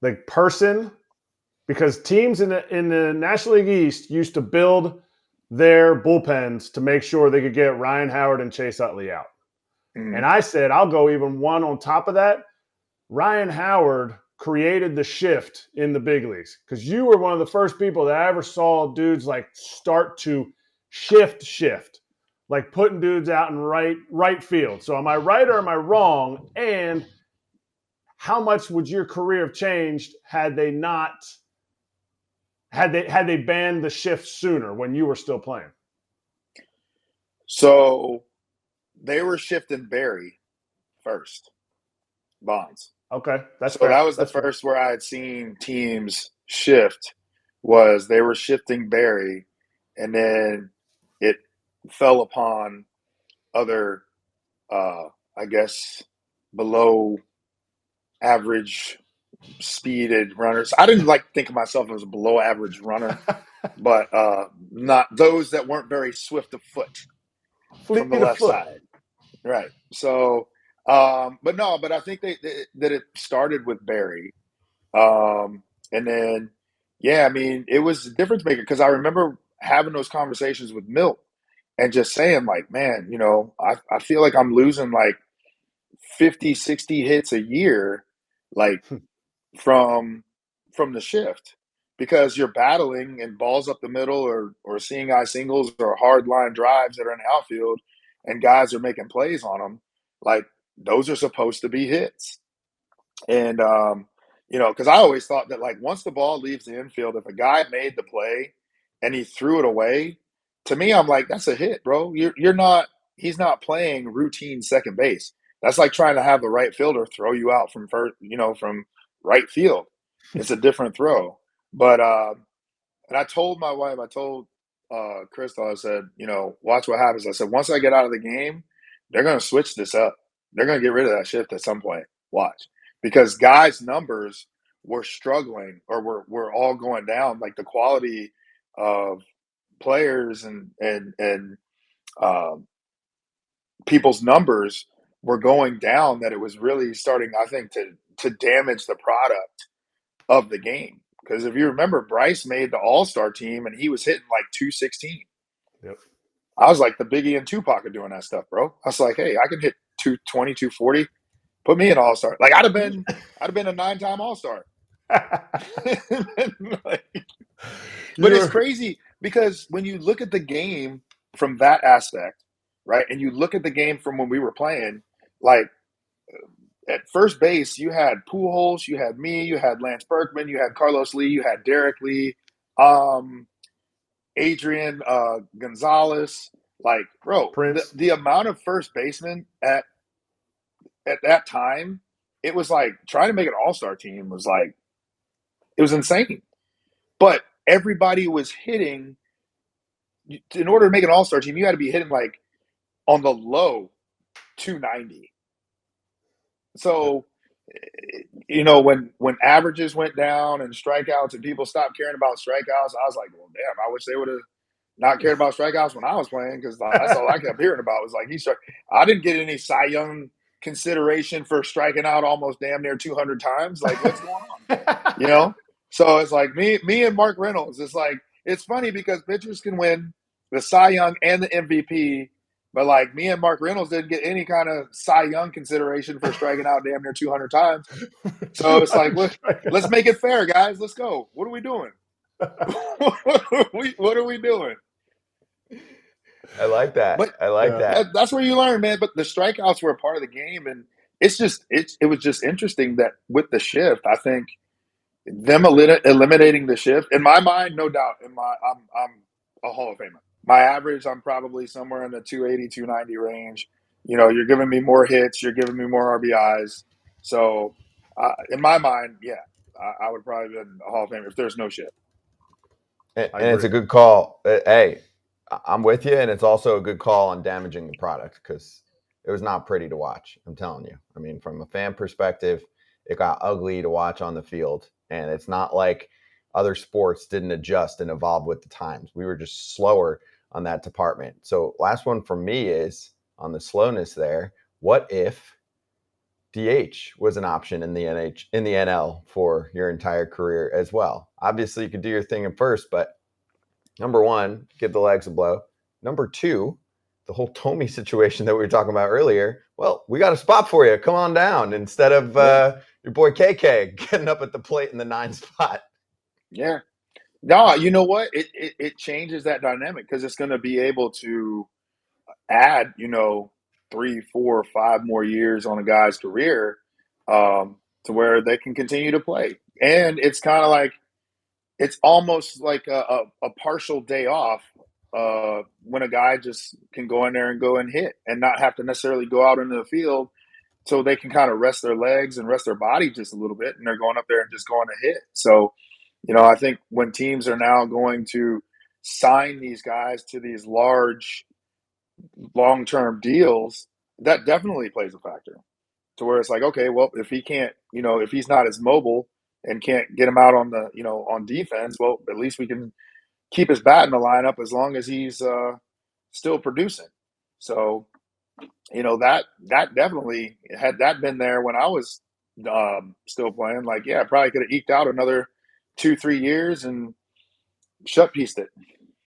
like person, because teams in the National League East used to build their bullpens to make sure they could get Ryan Howard and Chase Utley out. And I said, I'll go even one on top of that. Ryan Howard created the shift in the big leagues because you were one of the first people that I ever saw dudes like start to shift, like putting dudes out in right field. So am I right or am I wrong? And how much would your career have changed had they not had they banned the shift sooner when you were still playing? So they were shifting Barry first, Bonds. Okay, that's So that fair. was the That's fair. first where I had seen teams shift was they were shifting Barry, and then it fell upon other, I guess, below average speeded runners. I didn't like think of myself as a below average runner, but not those that weren't very swift of foot from the Fleet of left foot. side. Right. So, but I think that it started with Barry. And then, yeah, I mean, it was a difference maker because I remember having those conversations with Milt and just saying, like, man, I feel like I'm losing like 50, 60 hits a year, like from from the shift because you're battling and balls up the middle or seeing eye singles or hard line drives that are in the outfield and guys are making plays on them. Like those are supposed to be hits. And because I always thought that like once the ball leaves the infield, if a guy made the play and he threw it away, to me, I'm like, that's a hit, bro. You're not. He's not playing routine second base. That's like trying to have the right fielder throw you out from first, from right field. It's a different throw. But and I told my wife, I told Crystal, I said, watch what happens. I said, once I get out of the game, they're gonna switch this up. They're gonna get rid of that shift at some point. Watch because guys' numbers were struggling or were all going down. Like the quality of players and um, people's numbers were going down. That it was really starting, I think, to damage the product of the game. Because if you remember, Bryce made the All Star team and he was hitting like 216. Yep. I was like the Biggie and Tupac are doing that stuff, bro. I was like, hey, I can hit 220, 240. Put me in All Star. Like I'd have been a 9-time All Star. Like, but it's You're crazy because when you look at the game from that aspect, right, and you look at the game from when we were playing, like at first base, you had Pujols, you had me, you had Lance Berkman, you had Carlos Lee, you had Derek Lee, um, Adrian Gonzalez. Like, bro, the, Prince. the amount of first basemen at that time, it was like trying to make an all-star team was like it was insane. But everybody was hitting in order to make an all-star team, you had to be hitting like on the low 290. Yep. So when averages went down and strikeouts and people stopped caring about strikeouts, I was like, well, damn, I wish they would have not cared about strikeouts when I was playing because that's all I kept hearing about was like I didn't get any Cy Young consideration for striking out almost damn near 200 times. Like, what's going on? You know? So it's like me and Mark Reynolds. It's like it's funny because pitchers can win the Cy Young and the MVP, but like me and Mark Reynolds didn't get any kind of Cy Young consideration for striking out damn near 200 times. So it's like, 200 let's strikeouts. make it fair, guys. Let's go. What are we doing? What are we doing? I like that. But I like Yeah. that. that's where you learn, man. But the strikeouts were a part of the game, and it was just interesting that with the shift, I think them eliminating the shift in my mind, no doubt. I'm a Hall of Famer. My average, I'm probably somewhere in the 280, 290 range. You're giving me more hits, you're giving me more RBIs. So in my mind, yeah, I would probably been a Hall of Famer if there's no shift. And, I and it's agree. a good call. Hey, I'm with you, and it's also a good call on damaging the product because it was not pretty to watch. I'm telling you. I mean, from a fan perspective, it got ugly to watch on the field, and it's not like other sports didn't adjust and evolve with the times. We were just slower on that department. So, last one for me is on the slowness there. What if DH was an option in the NL for your entire career as well. Obviously, you could do your thing at first, but number one, give the legs a blow. Number two, the whole Tommy situation that we were talking about earlier. Well, we got a spot for you. Come on down instead of your boy KK getting up at the plate in the 9 spot. Yeah. No, you know what? It changes that dynamic because it's going to be able to add, 3, 4, 5 more years on a guy's career to where they can continue to play. And it's kind of like it's almost like a partial day off when a guy just can go in there and go and hit and not have to necessarily go out into the field so they can kind of rest their legs and rest their body just a little bit, and they're going up there and just going to hit. So, I think when teams are now going to sign these guys to these large long-term deals, that definitely plays a factor to where it's like, okay, well, if he can't, if he's not as mobile and can't get him out on the, on defense, well, at least we can keep his bat in the lineup as long as he's still producing. So, that definitely, had that been there when I was still playing, like, yeah, probably could have eked out another 2-3 years and shut pieced it.